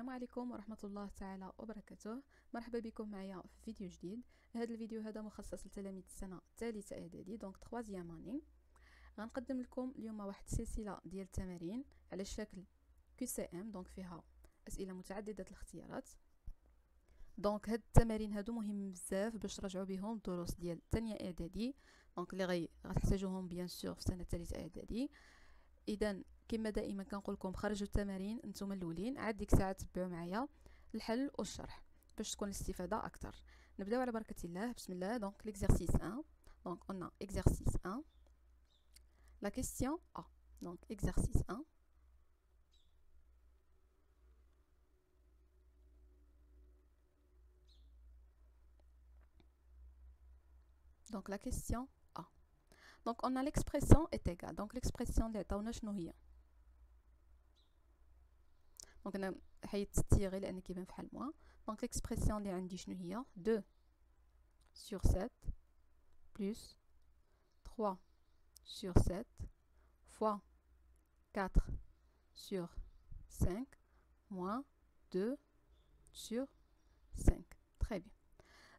السلام عليكم ورحمة الله تعالى وبركاته. مرحبا بكم معايا في فيديو جديد. هذا الفيديو هذا مخصص لتلاميذ السنة الثالثة إعدادي دونك 3 اني. غنقدم لكم اليوم واحد السلسلة ديال التمارين على الشكل QCM دونك فيها أسئلة متعددة الاختيارات. دونك هاد التمارين هادو مهم بزاف باش تراجعوا بهم الدروس ديال الثانية إعدادي دونك اللي غتحتاجوهم بيان سور في السنة الثالثة إعدادي. إذا كما دائما كنقول لكم خرجوا التمارين نتوما الاولين، عاد ديك الساعه تبعوا معايا الحل والشرح باش تكون الاستفاده اكثر. نبداو على بركه الله، بسم الله. دونك l'exercice 1. donc on a exercice 1, la question A. donc exercice 1. donc la question A. donc on a l'expression est égale. donc l'expression اللي عطاونا شنو هي؟ دونك انا حيدت التيغي لان كيبان فحال موان. دونك ليكسبرسيون اللي عندي شنو هي؟ 2 sur 7 plus 3 sur 7 fois 4 sur 5 moins 2 sur 5. très bien.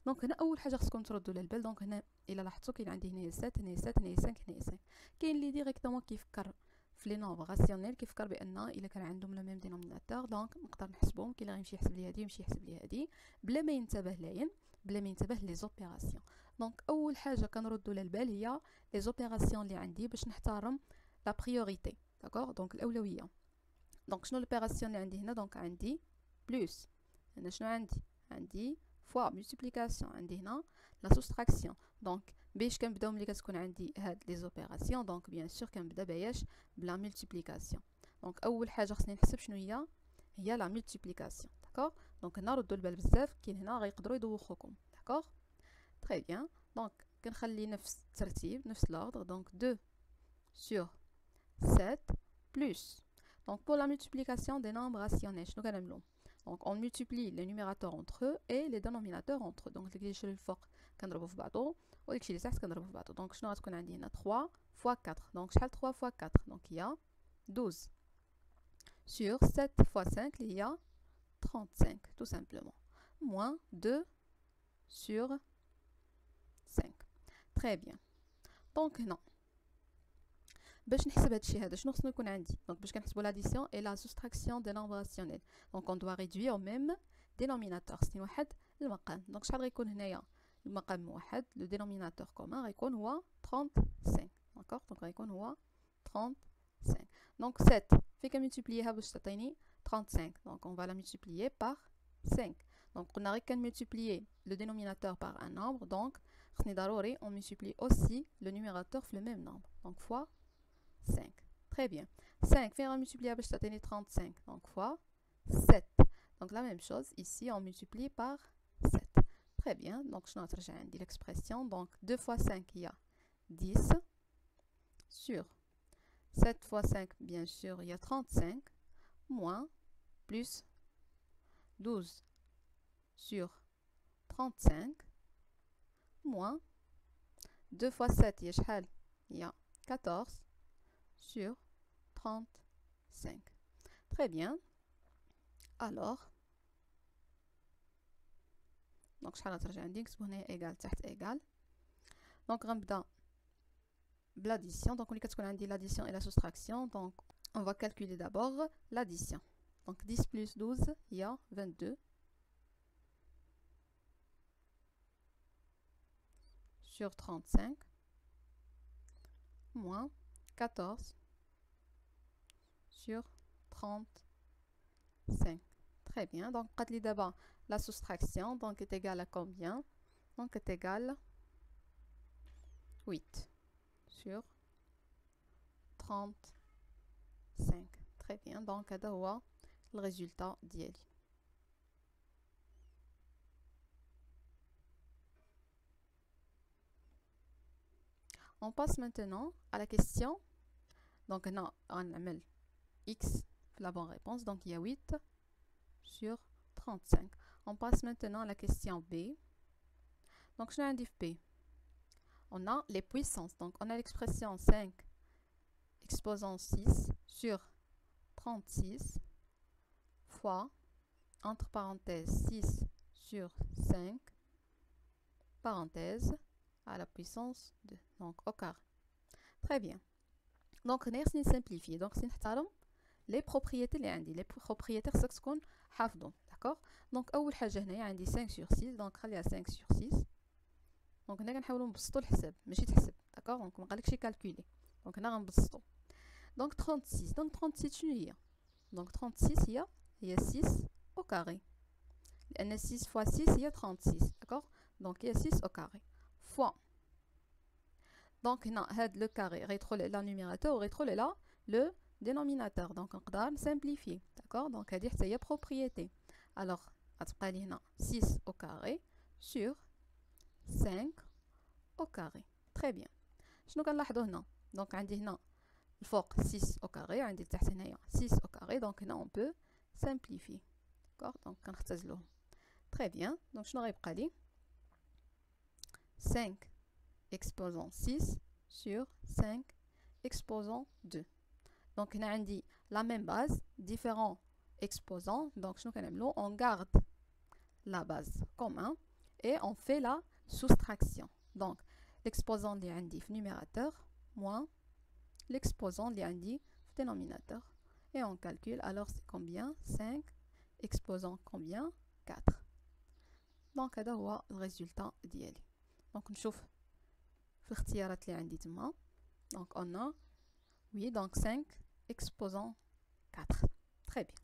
دونك هنا اول حاجه خصكم تردوا للبال. دونك هنا الا لاحظتوا كاين عندي هنايا 7 هنايا 7 هنايا 5 هنايا 5. كاين اللي ديريكتومون كيفكر في لي نومبر راسيونيل، كيفكر بان الا كان عندهم لو ميم دينوميناتور دونك نقدر نحسبهم. كاين اللي غيمشي يحسب لي هادي ويمشي يحسب لي هادي بلا ما ينتبه لاين، بلا ما ينتبه لي زوبيراسيون. دونك اول حاجه كنردوا للبال هي لي زوبيراسيون اللي عندي باش نحترم لا بريوريتي. داكوغ. دونك الاولويه. دونك شنو لوبيراسيون اللي عندي هنا؟ دونك عندي بلس. هنا شنو عندي فوا ملتيبليكاسيون. عندي هنا لا سوستراكسيون. دونك باش كنبداو ملي كتكون عندي هاد لي زوبيراسيون دونك بيان سور كنبدا باياش بلا ملتيبليكاسيون. دونك اول حاجه خصني نحسب شنو هي لا ملتيبليكاسيون. داكوغ. دونك هنا ردوا البال بزاف، كاين هنا غيقدروا يدوخوكم. داكوغ. تري بيان. دونك كنخلي نفس الترتيب نفس لوردر. دونك 2 sur 7 plus. donc pour la multiplication des nombres rationnels شنو كنعملو؟ donc on multiplie les numérateurs entre eux et les dénominateurs entre eux. donc داكشي اللي الفوق كنضربو في بعضو وداكشي اللي تحت كنضربو في بعضو. دونك شنو غتكون عندي هنا 3 fois 4. دونك شحال 3 fois 4؟ دونك هي 12 sur 7 fois 5 اللي هي 35 tout simplement moins 2 sur 5. très bien. دونك هنا باش نحسب هادشي هذا شنو خصني يكون عندي؟ دونك باش كنحسبوا لاديسيون اي لا سوستراكسيون دي نومبر راسيونيل دونك اون دوا ريدوير او ميم دينوميناتور. خصني واحد المقام. دونك شحال غيكون هنايا المقام واحد؟ لو دينوميناتور كومون غيكون هو 35. داكوغ. دونك غيكون هو 35. دونك 7 فين كنملتيبلييها باش تعطيني 35؟ دونك اون فا لا ملتيبليي بار 5. دونك قلنا غير كنملتيبليي لو دينوميناتور بار ان نومبر دونك خصني ضروري اون ملتيبليي اوسي لو نيميراتور في لو ميم نومبر دونك فوا 5. très bien. 5 فين غنملتيبليها باش تعطيني 35؟ donc fois 7. donc la même chose ici on multiplie par 7. très bien. donc شنو غترجع عندي l'expression؟ donc 2 fois 5 هي 10 sur 7 fois 5 bien sûr il y a 35 moins plus 12 sur 35 moins 2 fois 7 هي شحال؟ هي 14 sur 35. très bien. alors donc شحال غترجع عندي؟ نكتبو هنايا ايغال تحت ايغال. دونك غنبدا بلاديسيون. دونك ملي كتكون عندي لاديسيون et la soustraction donc on va calculer d'abord l'addition. donc 10 plus 12 هي 22 sur 35 moins 14 sur 35. très bien. donc قالت لي دابا la soustraction donc est égale à combien؟ donc est égale 8 sur 35. très bien. donc هذا هو الريزولتا ديالي. on passe maintenant à la question. donc هنا غنعمل x في la bonne réponse donc il y a 8 sur 35. on passe maintenant à la question B. donc شنو عندي في B؟ on a les puissances. donc on a l'expression 5 exposant 6 sur 36 fois entre parenthèses 6 sur 5, parenthèse, à la puissance 2, donc au carré. Très bien. Donc, on va simplifier. Donc, c'est les propriétés اللي عندي. Les propriétés خصك تكون حافظهم. D'accord. Donc, أول حاجة هنايا عندي 5 sur 6. Donc, خليها 5 sur 6. Donc, هنا كنحاولوا نبسطوا الحساب ماشي تحسب. D'accord. Donc, ما قالكش calculer. Donc, هنا غنبسطوا. Donc, 36. Donc, 36 شنو هي؟ Donc, 36 هي 6 au carré. لأن 6 fois 6 هي 36. D'accord. Donc, il y a 6 au carré. Fois. Donc, le carré rétro le numérateur ou rétro le dénominateur. Donc, on va simplifier. D'accord. Donc, on va dire propriété. Alors, on va 6 au carré sur 5 au carré. Très bien. Je vais vous dire. Donc, on a le fort 6 au carré. On a 6 au carré. Donc, on peut simplifier. D'accord. Donc, on va très bien. Donc, je vais vous 5 exposant 6 sur 5 exposant 2. Donc, on a la même base, différents exposants. Donc, on garde la base commun et on fait la soustraction. Donc, l'exposant de numérateur moins l'exposant de dénominateur. Et on calcule, alors c'est combien? 5 exposant combien? 4. Donc, c'est le résultat d'IL. Donc, on chauffe. Donc, on a, oui, donc 5 exposant 4. Très bien.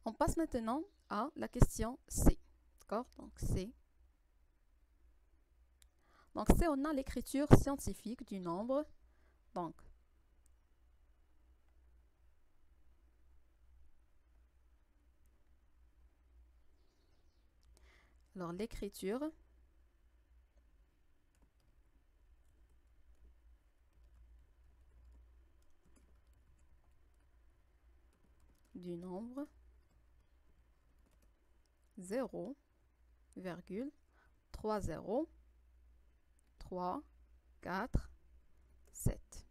On passe maintenant à la question C. D'accord. Donc, C. Donc, C, on a l'écriture scientifique du nombre. Donc, alors l'écriture du nombre 0,3034,7.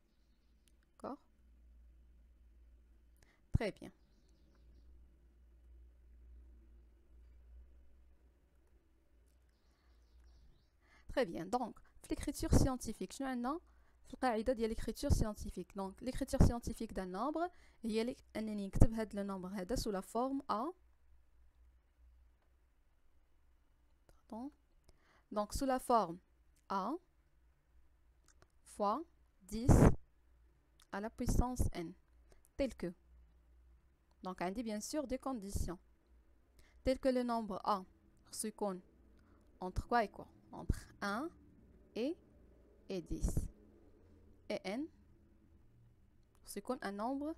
D'accord. Très bien. Très bien. Donc, l'écriture scientifique, je n'ai القاعدة ديال l'écriture scientifique. Donc, l'écriture scientifique d'un nombre هي أنني نكتب هذا le nombre هذا sous la forme A. Pardon. Donc, sous la forme A fois 10 à la puissance n. Tel que. Donc, on dit bien sûr des conditions. Tel que le nombre A se compte entre quoi et quoi? Entre 1 et 10. Et n c'est comme un nombre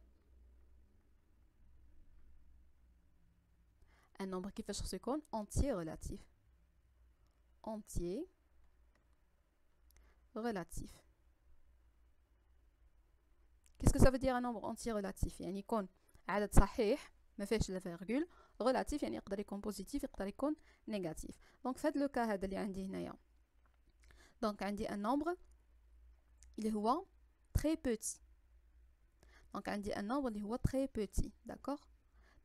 qui fait ce qu'on entier relatif. Entier relatif. Qu'est-ce que ça veut dire un nombre entier relatif? يعني يكون عدد صحيح ما فيهش لا فيرغول. relatif يعني يقدر يكون positif يقدر يكون négatif. Donc في هذا le cas هذا اللي عندي هنايا. Donc عندي un nombre اللي هو très petit. Donc عندي un nombre اللي هو très petit. D'accord.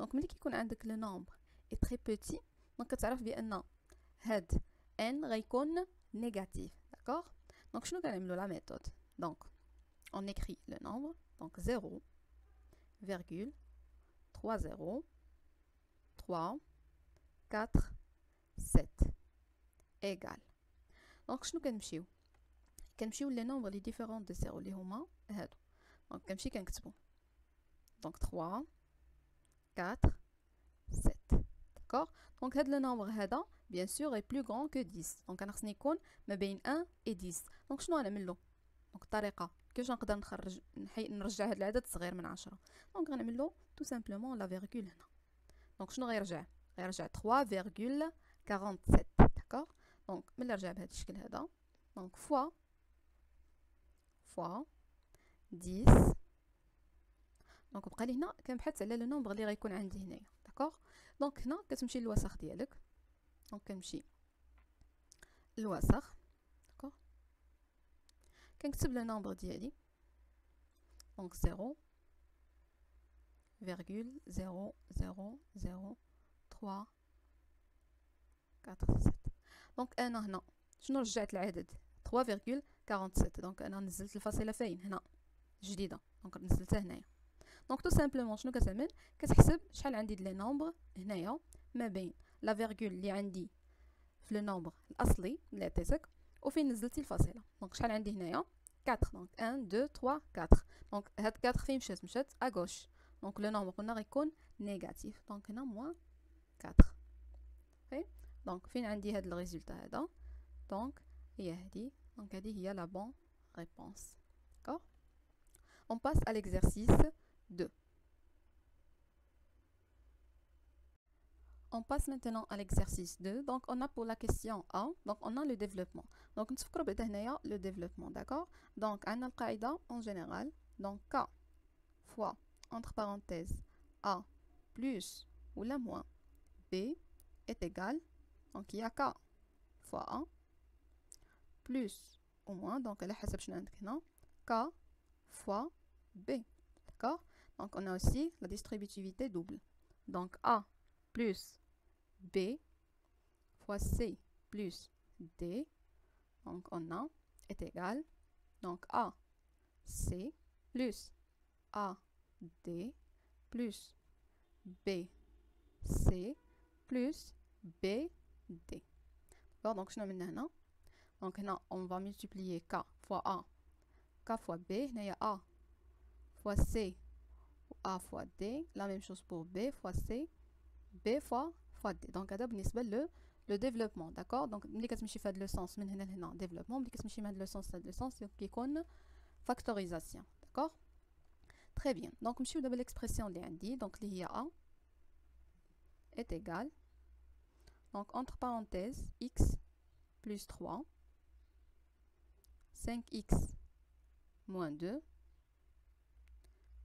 Donc ملي كيكون عندك le nombre est très petit, donc كتعرف بأن هاد n غيكون négatif. D'accord. Donc شنو كنعملو la méthode? Donc on écrit le nombre, donc 0,3034,7 égale. Donc شنو كنمشيو les nombres les différents de 0 اللي هما هادو. Donc كنمشي كنكتبو. Donc 3 4 7. D'accord. Donc هاد le nombre هذا bien sûr est plus grand que 10. Donc انا خصني يكون ما بين 1 et 10. Donc شنو غنعملو؟ دونك الطريقه كيفاش نقدر نرجع هاد العدد صغير من 10. دونك غنعملو tout simplement la virgule هنا. دونك شنو غيرجع 3,47. d'accord. دونك ملي رجع بهذا الشكل هذا دونك fois 10. دونك بقى لي هنا كنبحث على لو نومبر اللي غيكون عندي هنايا. داكوغ. دونك هنا كتمشي للوسخ ديالك. دونك كنمشي للوسخ. داكوغ. كنكتب لو نومبر ديالي. دونك 0,0000 3 4 7. دونك انا هنا شنو رجعت العدد 3.47. دونك انا نزلت الفاصله فين هنا جديده، دونك نزلتها هنايا. دونك تو سامبلومون شنو كتعمل، كتحسب شحال عندي لي نومبر هنايا ما بين لا فيرغول اللي عندي في لو نومبر الاصلي اللي عطيتك وفين نزلتي الفاصله. دونك شحال عندي هنايا 4. دونك 1 2 3 4. دونك هاد 4 فين مشات ا غوش. دونك لو نومبر قلنا غيكون نيجاتيف. دونك هنا موان 4. اوكي دونك فين عندي هاد الريزولتا هذا، دونك هي هادي. دونك هادي هي لا بون réponse. D'accord? On passe à l'exercice 2. On passe maintenant à l'exercice 2. Donc, on a pour la question A, donc on a le développement. Donc, nous avons le développement, d'accord? Donc, on a le qaïda en général. Donc, K fois, entre parenthèses, A plus ou la moins B est égal. Donc, il y a K fois A plus ou moins. Donc, elle a K fois B. D'accord? Donc, on a aussi la distributivité double. Donc, A plus B fois C plus D. Donc, on a est égal. Donc, A C plus A D plus B C plus B D. D'accord? Donc, je vais maintenant. Donc, là, on va multiplier K fois A. K fois B. Là, il y a A fois C ou A fois D. La même chose pour B fois C. B fois D. Donc, هذا بالنسبة le développement. D'accord? Donc, ملي كتمشي في هذا le sens من هنا لهنا développement، ملي كتمشي من هذا le sens لهذا le sens كيكون factorisation. D'accord? Très bien. Donc, نمشيو دابا l'expression اللي عندي. Donc, اللي هي A est égal. Donc, entre parenthèses, x plus 3, 5x moins 2,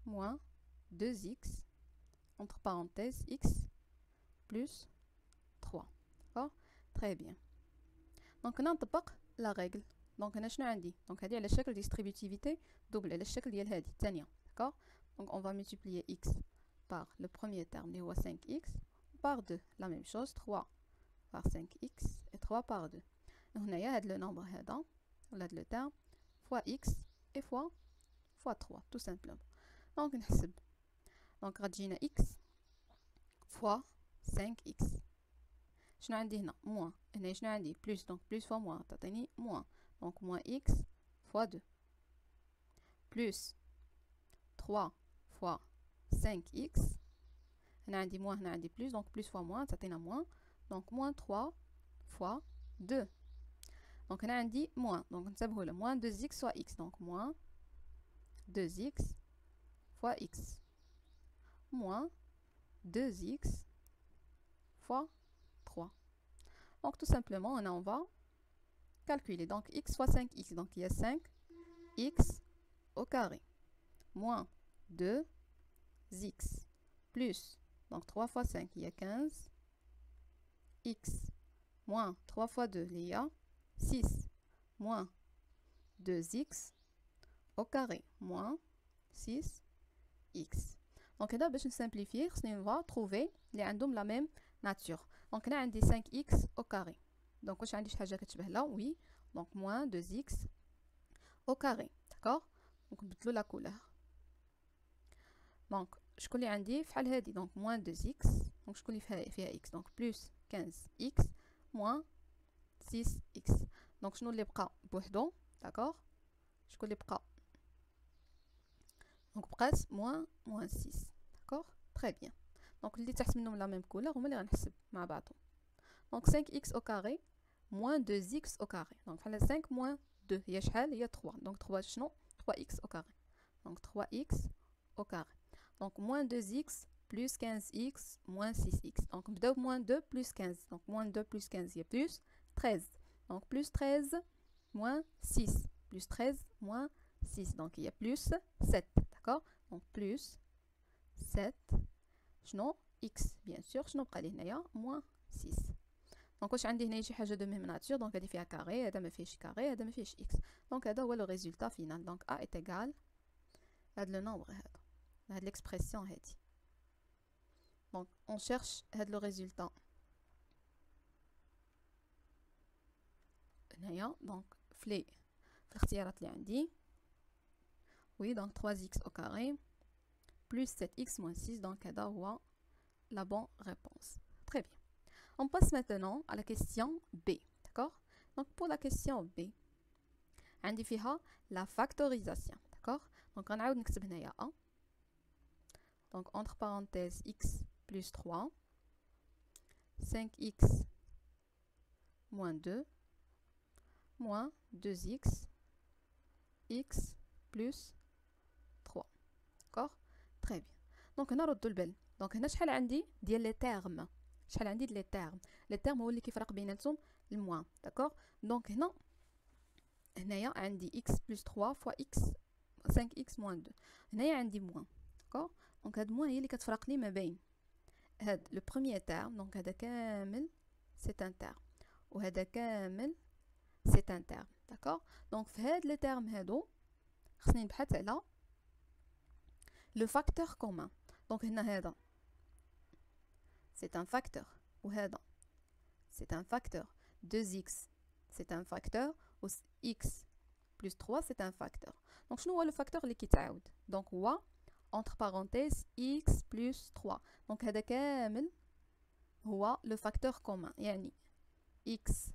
moins 2x, entre parenthèses, x plus 3. D'accord? Très bien. Donc, on نطبق la règle. Donc, on a شنو عندي؟ Donc, هذه على شكل distributivité double على الشكل ديال هذه الثانية. D'accord? Donc, on va multiplier x par le premier terme اللي هو 5x par 2. La même chose, 3 par 5x et 3 par 2. هنايا هذا le nombre هذا ولا هذا le terme fois x et fois 3 tout simplement. Donc, نحسب. Donc, غتجينا x fois 5x. شنو عندي هنا moins. هنا شنو عندي plus. Donc, plus fois moins تعطيني moins. Donc, moins x fois 2 plus 3 fois 5x. هنا عندي moins هنا عندي plus. Donc, plus fois moins تعطينا moins. Donc, moins 3 fois 2. Donc, هنا عندي moins. Donc, نتبهوا له moins 2x fois x. Donc, moins 2x fois x moins 2x fois 3. Donc, tout simplement, on va calculer. Donc, x fois 5x. Donc, il y a 5x au carré moins 2x plus. Donc, 3 fois 5, il y a 15. X moins 3 fois 2, il y a 6 moins 2x au carré moins 6x. Donc, là, باش نسامبليفير, on va trouver اللي عندهم la même nature. Donc, هنا عندي 5x au carré. Donc, واش عندي شي حاجة كتشبه لا؟ Oui. Donc, moins 2x au carré. D'accord? Donc, نبدلو la couleur. Donc, شكون اللي عندي فحال هادي. Donc, moins 2x. Donc, شكون اللي فيها x. Donc, plus 15x moins 6x. Donc, شنو اللي بقى بوحدو؟ D'accord? شكون اللي بقى؟ Donc, بقات moins 6. D'accord? Très bien. Donc, اللي تحت منهم la même couleur هما اللي غنحسب مع بعضهم. Donc, 5x au carré moins 2x au carré. Donc, بحال 5 moins 2 هي شحال؟ هي 3. Donc, 3 شنو؟ 3x au carré. Donc, 3x au carré. Donc, moins 2x plus 15x moins 6x. Donc, نبداو moins 2 plus 15. Donc, moins 2 plus 15 هي plus 13. Donc, plus 13 moins 6. Plus 13 moins 6. Donc, il y a plus 7. D'accord? Donc, plus 7. شنو x bien sûr. شنو بقى لي هنايا moins 6. دونك واش عندي هنا شي حاجه دو ميم ناتور. دونك هذه فيها كاري، هذا ما فيهش كاري، هذا ما فيهش x. دونك هذا هو لو ريزولتا فينال. دونك a est égal هذا لو نومبر هذا، هاد ليكسبرسيون هادي. Donc on cherche le résultat. Donc في الاختيارات اللي عندي. Oui, donc 3x au carré plus 7x moins 6, donc هذا هو la bonne réponse. Très bien. On passe maintenant à la question B. D'accord? Donc pour la question B, عندي فيها la factorisation. D'accord? Donc غنعاود نكتب هنايا A. Donc entre parenthèses x plus 3, 5x moins 2, moins 2x, x plus 3. D'accord? Très bien. Donc هنا ردوا البال. Donc هنا شحال عندي ديال لي تيرم. شحال عندي ديال لي تيرم. لي تيرم هو اللي كيفرق بيناتهم الموان. داكوغ؟ دونك هنايا عندي x plus 3 fois x 5x moins 2. هنايا عندي موان. داكوغ؟ دونك هاد موان هي اللي كتفرق لي ما بين هاد لو بروميير تيرم. دونك هذا كامل سي ان تيرم وهذا كامل سي ان تيرم. داكوغ؟ دونك في هاد لي تيرم هادو خصني نبحث على لو فاكتور كومان. دونك هنا هذا c'est un facteur وهذا c'est un facteur. 2x c'est un facteur و x plus 3 c'est un facteur. donc شنو هو le facteur اللي كيتعاود؟ donc هو entre parenthèses x plus 3. donc هذا كامل هو le facteur commun يعني x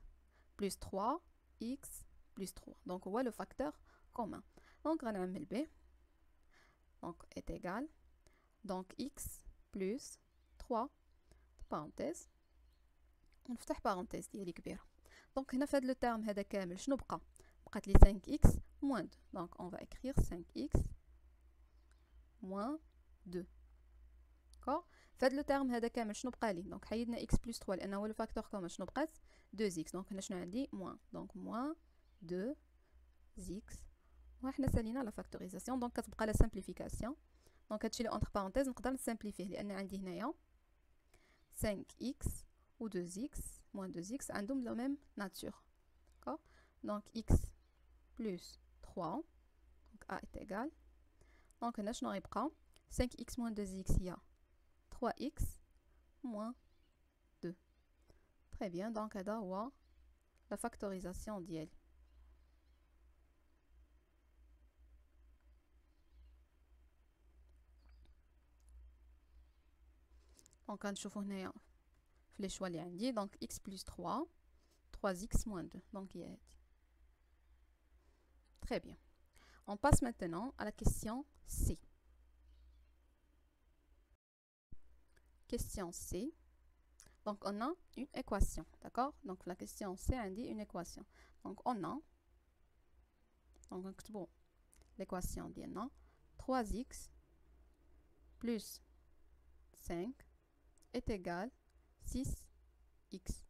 plus 3 x plus 3. donc هو le facteur commun. donc غنعمل به donc est égal donc x plus 3 parenthèse ونفتح parenthèse ديالي كبيره. دونك هنا في هذا لو تيرم هذا كامل شنو بقى؟ بقات لي 5x moins 2. دونك on va écrire 5x moins 2. داكوغ؟ في هذا لو تيرم هذا كامل شنو بقى لي؟ دونك حيدنا x plus 3 لانه هو لو فاكتور كومون. شنو بقات؟ 2x. دونك هنا شنو عندي؟ moins. دونك moins 2x وحنا سالينا لا فاكتوريزاسيون. دونك كتبقى لا سامبليفيكاسيون. دونك هادشي اللي اونتر بارونتيز نقدر نسامبليفيه لان عندي هنايا 5x ou 2x moins 2x عندهم la même nature. D'accord? Donc x plus 3. Donc a est égal. Donc هنا شنو غيبقى؟ 5x moins 2x هي 3x moins 2. Très bien. Donc هذا هو la factorisation ديالي. دونك غنشوفو هنايا في لي شوا اللي عندي. دونك x plus 3 3x moins 2. دونك هي هادي. Très bien. On passe maintenant à la question C. Question C. Donc on a une équation, d'accord? Donc la question C indique une équation. Donc on a donc l'équation ديالنا 3x plus 5 est égal 6x.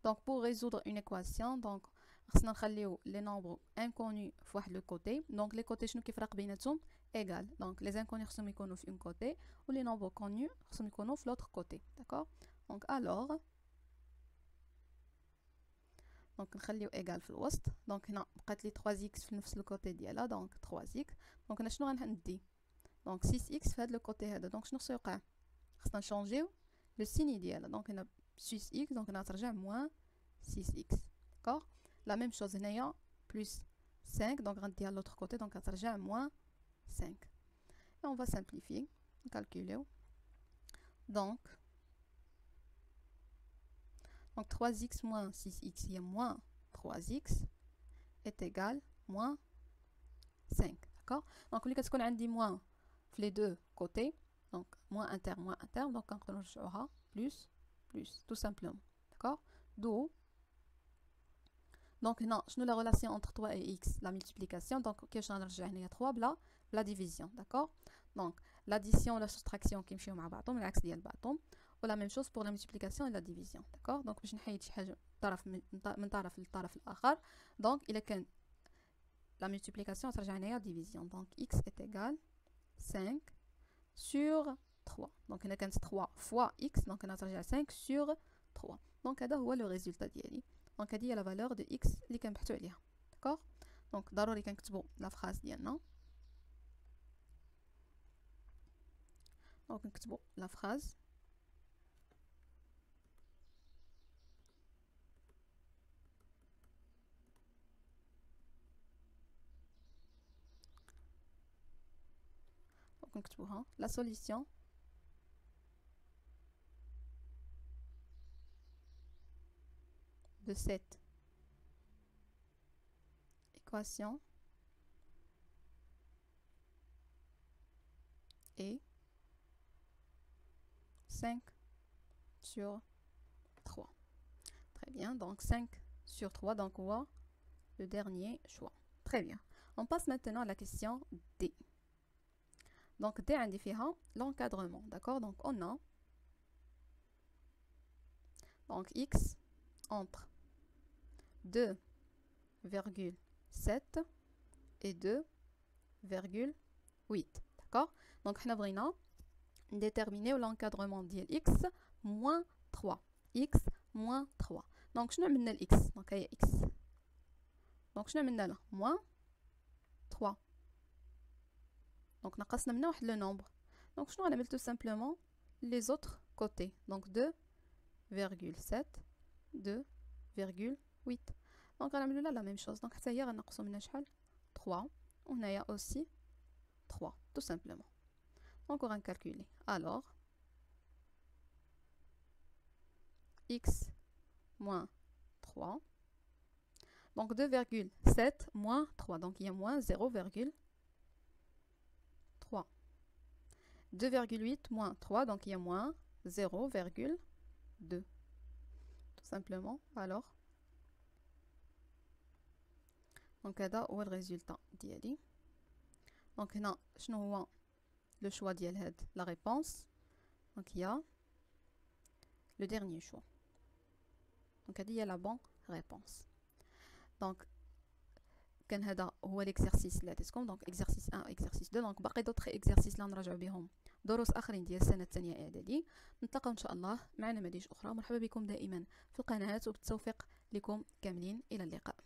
Donc pour résoudre une équation, donc خصنا نخليو les nombres inconnus في واحد le côté. Donc les côtés شنو كيفرق بيناتهم؟ égal. Donc les inconnus خصهم يكونوا في un côté و les nombres connus خصهم يكونوا في l'autre côté. D'accord? Donc alors donc نخليو égal في الوسط. donc هنا بقات لي 3x في نفس الكوتي ديالها. donc 3x. donc هنا شنو غندي؟ donc 6x في هذا الكوتي هذا. donc شنو خصو يوقع؟ خصنا نشونجيو لو سيني ديالها. donc هنا 6x donc هنا ترجع moins 6x. d'accord? la même chose هنايا plus 5 donc غنديها l'autre côté donc غترجع moins 5. et on va simplifier calculer. donc 3x moins 6x هي moins 3x est égal moins 5. d'accord? donc ملي كتكون عندي moins في les deux côtés donc moins un terme donc كنقدروا نرجعوها plus tout simplement. d'accord? d'où donc هنا شنو la relation entre 3 et x? la multiplication. donc كيفاش غنرجع هنايا 3 بلا division. d'accord? donc l'addition la soustraction كيمشيو مع بعضهم العكس ديال بعضهم. و la même chose pour la multiplication et la division. d'accord? donc باش نحيد شي حاجه طرف من طرف للطرف الاخر. donc الا كان la multiplication ترجع هنايا division. donc x est égal 5 sur 3. donc هنا كانت 3 fois x donc هنا ترجع 5 sur 3. donc هذا هو le résultat ديالي. donc هذه هي la valeur de x اللي كنبحثوا عليها. d'accord? donc ضروري كنكتبوا la phrase ديالنا. donc نكتبوا la phrase دونك نكتبوها لا سوليسيون de cette équation est 5 sur 3. Très bien, donc 5 sur 3, donc quoi? Le dernier choix. Très bien. On passe maintenant à la question D. Donc D عندي فيها l'encadrement, d'accord? Donc on a donc x entre 2,7 et 2,8, d'accord? Donc حنا بغينا déterminer l'encadrement ديال x moins 3. x moins 3. Donc شنو عملنا ل x؟ donc هي x. donc شنو عملنا له؟ moins 3. donc نقصنا منها واحد لو نومبر. donc شنو غنعمل tout simplement les autres côtés. donc 2,7 2,8. donc غنعملو لها la même chose. donc حتى هي غنقصو منها شحال؟ 3. وهنايا aussi 3 tout simplement. donc on va calculer. alors x moins 3. donc 2,7 moins 3. donc il y a moins 0,3. 2,8 moins 3. donc il y a moins 0,2. tout simplement. alors donc هذا هو الريزولتا ديالي. donc هنا شنو هو le choix ديال هاد la réponse. donc il y a le dernier choix. donc هذه هي la bonne réponse. donc كان هذا هو l'exercice اللي عطيتكم. donc exercice 1 exercice 2. donc باقي d'autres exercices اللي نراجعوا بهم دروس اخرين ديال السنه الثانيه اعدادي. نتلاقاو ان شاء الله مع نماذج اخرى. مرحبا بكم دائما في القناه وبالتوفيق لكم كاملين. الى اللقاء.